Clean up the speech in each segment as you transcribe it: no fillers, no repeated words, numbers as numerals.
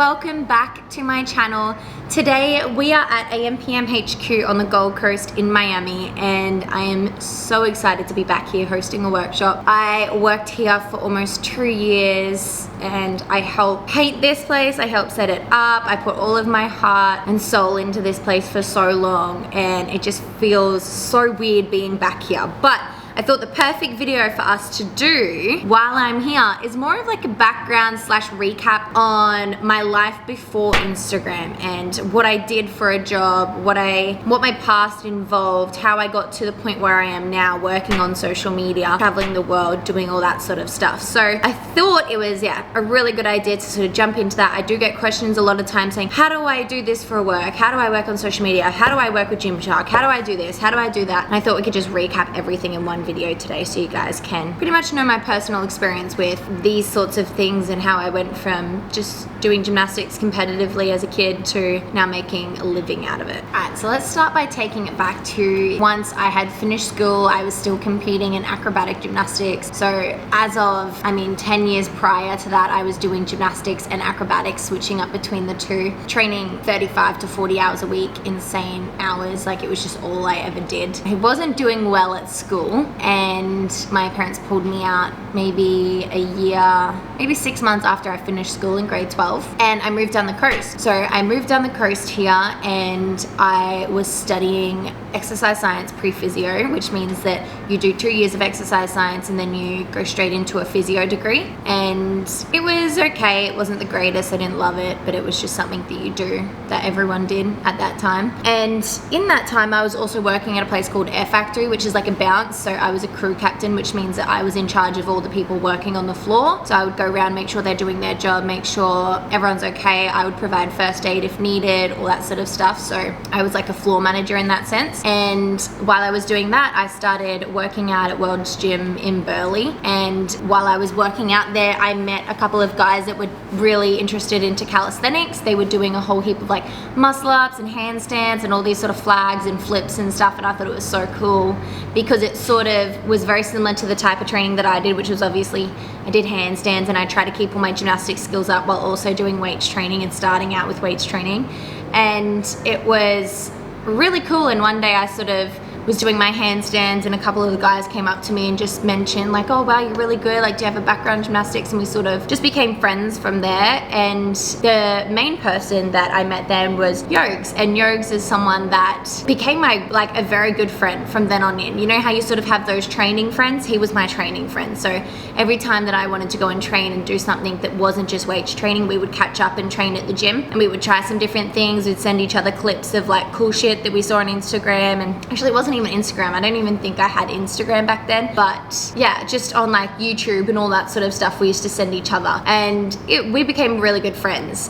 welcome back to my channel. Today we are at AMPM HQ on the Gold Coast in Miami, and I am so excited to be back here hosting a workshop. I worked here for almost 2 years and I helped paint this place, I helped set it up, I put all of my heart and soul into this place for so long, and it just feels so weird being back here. But I thought the perfect video for us to do while I'm here is more of like a background slash recap on my life before Instagram and what I did for a job, what my past involved, how I got to the point where I am now working on social media, traveling the world, doing all that sort of stuff. So I thought it was, a really good idea to sort of jump into that. I do get questions a lot of times saying, how do I do this for work? How do I work on social media? How do I work with Gymshark? How do I do this? How do I do that? And I thought we could just recap everything in one video today so you guys can pretty much know my personal experience with these sorts of things and how I went from just doing gymnastics competitively as a kid to now making a living out of it. Alright, so let's start by taking it back to once I had finished school. I was still competing in acrobatic gymnastics. So as of, 10 years prior to that, I was doing gymnastics and acrobatics, switching up between the two, training 35 to 40 hours a week, insane hours. Like, it was just all I ever did. I wasn't doing well at school, and my parents pulled me out maybe a year, maybe 6 months after I finished school in grade 12, and I moved down the coast. So I moved down the coast here and I was studying exercise science pre-physio, which means that you do 2 years of exercise science and then you go straight into a physio degree. And it was okay, it wasn't the greatest, I didn't love it, but it was just something that you do, that everyone did at that time. And in that time I was also working at a place called Air Factory, which is like a bounce. So I was a crew captain, which means that I was in charge of all the people working on the floor. So I would go around, make sure they're doing their job, make sure everyone's okay. I would provide first aid if needed, all that sort of stuff. So I was like a floor manager in that sense. And while I was doing that, I started working out at World's Gym in Burleigh. And while I was working out there, I met a couple of guys that were really interested into calisthenics. They were doing a whole heap of like muscle ups and handstands and all these sort of flags and flips and stuff. And I thought it was so cool because it sort of was very similar to the type of training that I did, which was obviously I did handstands, and I tried to keep all my gymnastics skills up while also doing weights training and starting out with weights training. And it was really cool. And one day I sort of was doing my handstands and a couple of the guys came up to me and just mentioned like, oh wow, you're really good, like do you have a background in gymnastics? And we sort of just became friends from there. And the main person that I met then was Yogs, and Yogs is someone that became my like a very good friend from then on in. You know how you sort of have those training friends? He was my training friend. So every time that I wanted to go and train and do something that wasn't just weights training, we would catch up and train at the gym, and we would try some different things. We'd send each other clips of like cool shit that we saw on Instagram. And actually it wasn't even Instagram, I don't even think I had Instagram back then, but yeah, just on like YouTube and all that sort of stuff we used to send each other, and we became really good friends.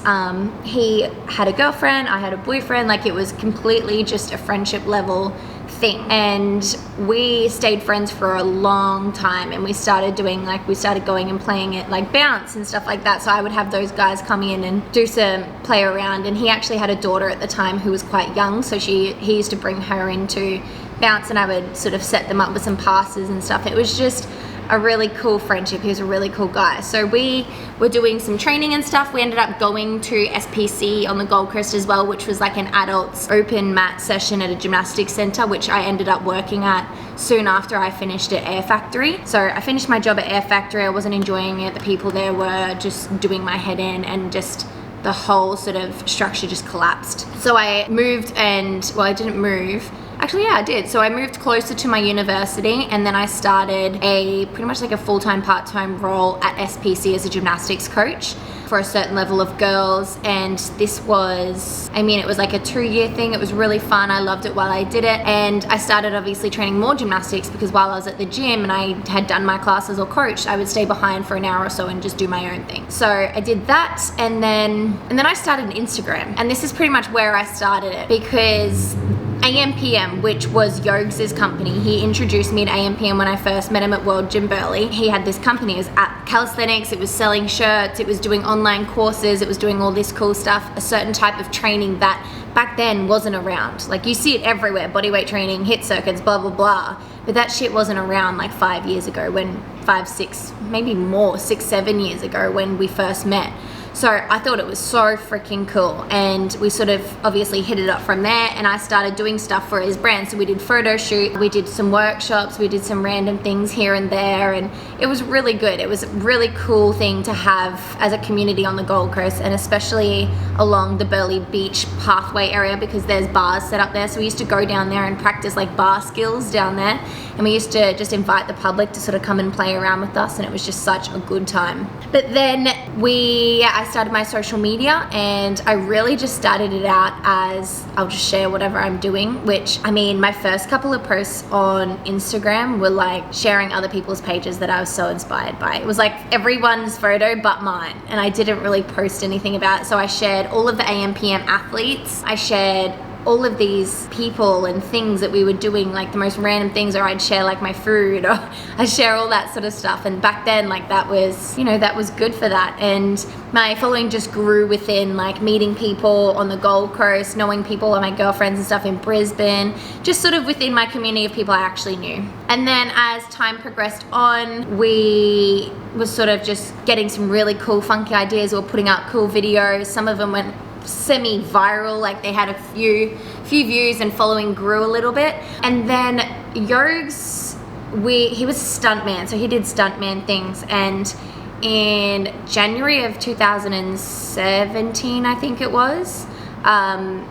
He had a girlfriend, I had a boyfriend, like it was completely just a friendship level thing, and we stayed friends for a long time. And we started going and playing at like bounce and stuff like that. So I would have those guys come in and do some play around, and he actually had a daughter at the time who was quite young, so he used to bring her into bounce and I would sort of set them up with some passes and stuff. It was just a really cool friendship. He was a really cool guy. So we were doing some training and stuff. We ended up going to SPC on the Gold Coast as well, which was like an adults open mat session at a gymnastics center, which I ended up working at soon after I finished at Air Factory. So I finished my job at Air Factory. I wasn't enjoying it. The people there were just doing my head in, and just the whole sort of structure just collapsed. So I moved, and well, I didn't move. Actually, yeah, I did. So I moved closer to my university, and then I started pretty much like a full-time, part-time role at SPC as a gymnastics coach for a certain level of girls. And this was, it was like a 2-year thing. It was really fun. I loved it while I did it. And I started obviously training more gymnastics because while I was at the gym and I had done my classes or coached, I would stay behind for an hour or so and just do my own thing. So I did that, and then I started an Instagram. And this is pretty much where I started it, because AMPM, which was Yogs' company, he introduced me to AMPM when I first met him at World Gym Burleigh. He had this company, it was at calisthenics, it was selling shirts, it was doing online courses, it was doing all this cool stuff, a certain type of training that back then wasn't around. Like, you see it everywhere, bodyweight training, hit circuits, blah, blah, blah. But that shit wasn't around like 5 years ago, when 5, 6, maybe more, 6, 7 years ago when we first met. So I thought it was so freaking cool, and we sort of obviously hit it up from there, and I started doing stuff for his brand. So we did photo shoot, we did some workshops, we did some random things here and there, and it was really good. It was a really cool thing to have as a community on the Gold Coast, and especially along the Burleigh Beach pathway area, because there's bars set up there. So we used to go down there and practice like bar skills down there, and we used to just invite the public to sort of come and play around with us, and it was just such a good time. But then I started my social media, and I really just started it out as I'll just share whatever I'm doing, which, I mean, my first couple of posts on Instagram were like sharing other people's pages that I was so inspired by. It was like everyone's photo but mine, and I didn't really post anything about it. So I shared all of the AMPM athletes. I shared all of these people and things that we were doing, like the most random things, or I'd share like my food, or I'd share all that sort of stuff. And back then, like, that was, you know, that was good for that. And my following just grew within like meeting people on the Gold Coast, knowing people and my girlfriends and stuff in Brisbane, just sort of within my community of people I actually knew. And then as time progressed on, we were sort of just getting some really cool funky ideas. We were putting out cool videos. Some of them went semi-viral, like they had a few views, and following grew a little bit. And then Yogs, he was a stuntman, so he did stuntman things, and in January of 2017, I think it was, I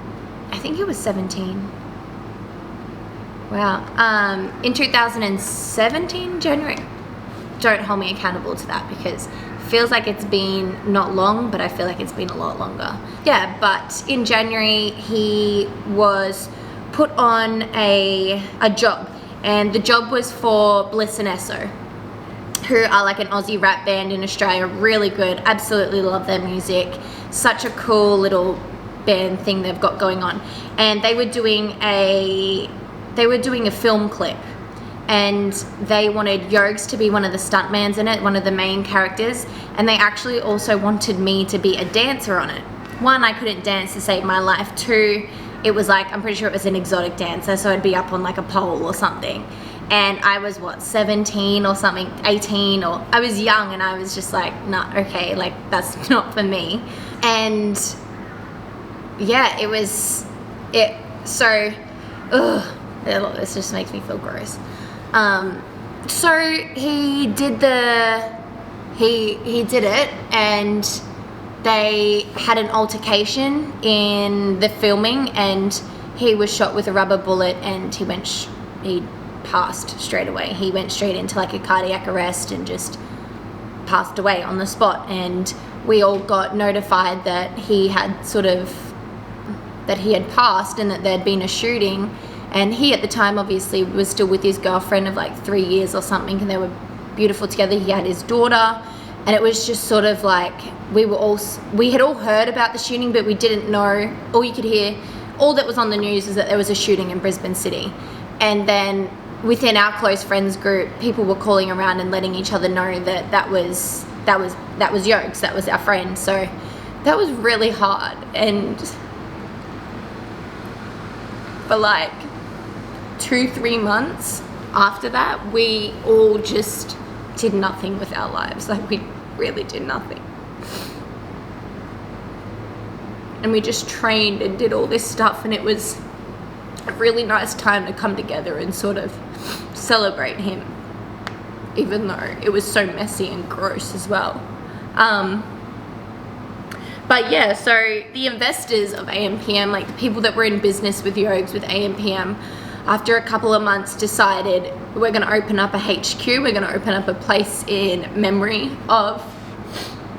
think it was 17. Wow. In 2017, January. Don't hold me accountable to that, because feels like it's been not long, but I feel like it's been a lot longer. Yeah, but in January he was put on a job, and the job was for Bliss and Esso, who are like an Aussie rap band in Australia. Really good, absolutely love their music. Such a cool little band thing they've got going on. And they were doing a film clip, and they wanted Yogs to be one of the stuntmans in it, one of the main characters, and they actually also wanted me to be a dancer on it. One, I couldn't dance to save my life. Two, it was like, I'm pretty sure it was an exotic dancer, so I'd be up on like a pole or something. And I was, what, 17 or something, 18, or I was young, and I was just like, nah, okay, like that's not for me. And yeah, this just makes me feel gross. So he did it, and they had an altercation in the filming, and he was shot with a rubber bullet, and he passed straight away. He went straight into like a cardiac arrest and just passed away on the spot. And we all got notified that he had passed, and that there'd been a shooting. And he, at the time, obviously was still with his girlfriend of like 3 years or something, and they were beautiful together. He had his daughter, and it was just sort of like, we had all heard about the shooting, but we didn't know. All you could hear, all that was on the news is that there was a shooting in Brisbane City. And then within our close friends group, people were calling around and letting each other know that was Yogs, that was our friend. So that was really hard. And for like 2-3 months after that, we all just did nothing with our lives. Like, we really did nothing. And we just trained and did all this stuff, and it was a really nice time to come together and sort of celebrate him, even though it was so messy and gross as well. But yeah, so the investors of AMPM, like the people that were in business with Yogs, with AMPM, after a couple of months decided, we're going to open up a HQ, we're going to open up a place in memory of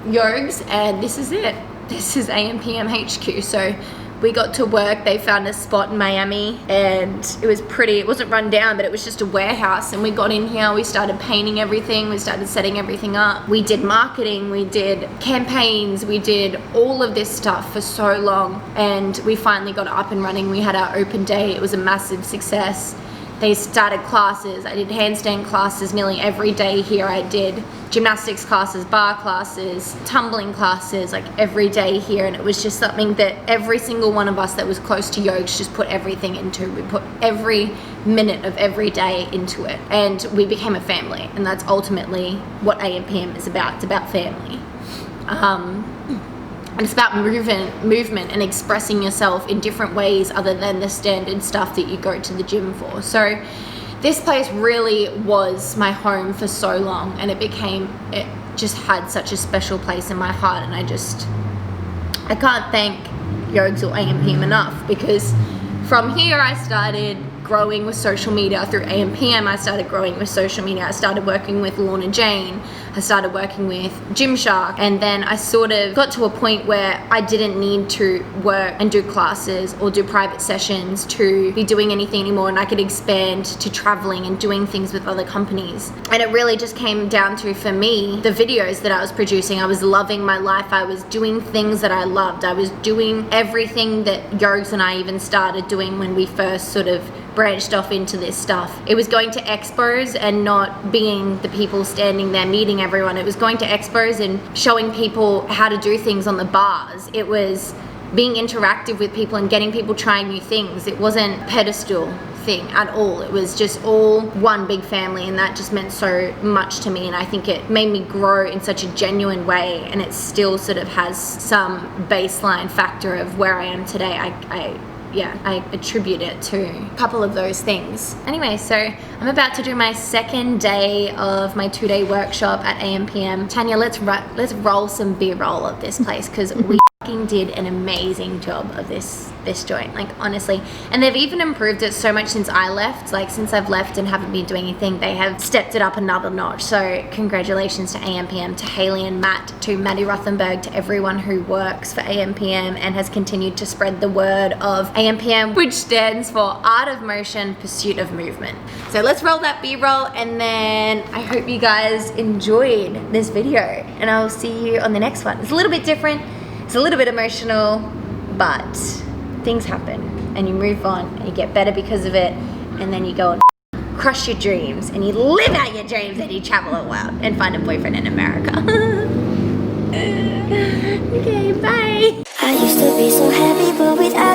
Yogs, and this is it. This is AMPM HQ. So we got to work. They found a spot in Miami, and it was pretty, it wasn't run down, but it was just a warehouse. And we got in here, we started painting everything, we started setting everything up. We did marketing, we did campaigns, we did all of this stuff for so long, and we finally got it up and running. We had our open day. It was a massive success. They started classes. I did handstand classes nearly every day here. I did gymnastics classes, bar classes, tumbling classes, like every day here. And it was just something that every single one of us that was close to Yogs just put everything into. We put every minute of every day into it. And we became a family. And that's ultimately what AMPM is about. It's about family. And it's about movement and expressing yourself in different ways other than the standard stuff that you go to the gym for. So this place really was my home for so long, and it just had such a special place in my heart. And I can't thank Yogs or AMPM enough, because from here I started growing with social media. Through AMPM I started growing with social media. I started working with Lorna Jane. I started working with Gymshark, and then I sort of got to a point where I didn't need to work and do classes or do private sessions to be doing anything anymore, and I could expand to traveling and doing things with other companies. And it really just came down to, for me, the videos that I was producing. I was loving my life. I was doing things that I loved. I was doing everything that Yogs and I even started doing when we first sort of branched off into this stuff. It was going to expos and not being the people standing there meeting everyone. It was going to expos and showing people how to do things on the bars. It was being interactive with people and getting people trying new things. It wasn't a pedestal thing at all. It was just all one big family, and that just meant so much to me. And I think it made me grow in such a genuine way, and it still sort of has some baseline factor of where I am today. I attribute it to a couple of those things. Anyway, so I'm about to do my second day of my 2-day workshop at AMPM. Tanya, let's roll some B-roll of this place, because we fucking did an amazing job of this joint, like, honestly. And they've even improved it so much since I left. Like, since I've left and haven't been doing anything, they have stepped it up another notch. So congratulations to AMPM, to Haley and Matt, to Maddie Rothenberg, to everyone who works for AMPM and has continued to spread the word of AMPM, which stands for Art of Motion, Pursuit of Movement. So let's roll that B-roll, and then I hope you guys enjoyed this video, and I'll see you on the next one. It's a little bit different, it's a little bit emotional, but things happen, and you move on, and you get better because of it, and then you go and crush your dreams, and you live out your dreams, and you travel the world and find a boyfriend in America. Okay, bye. I used to be so happy, but without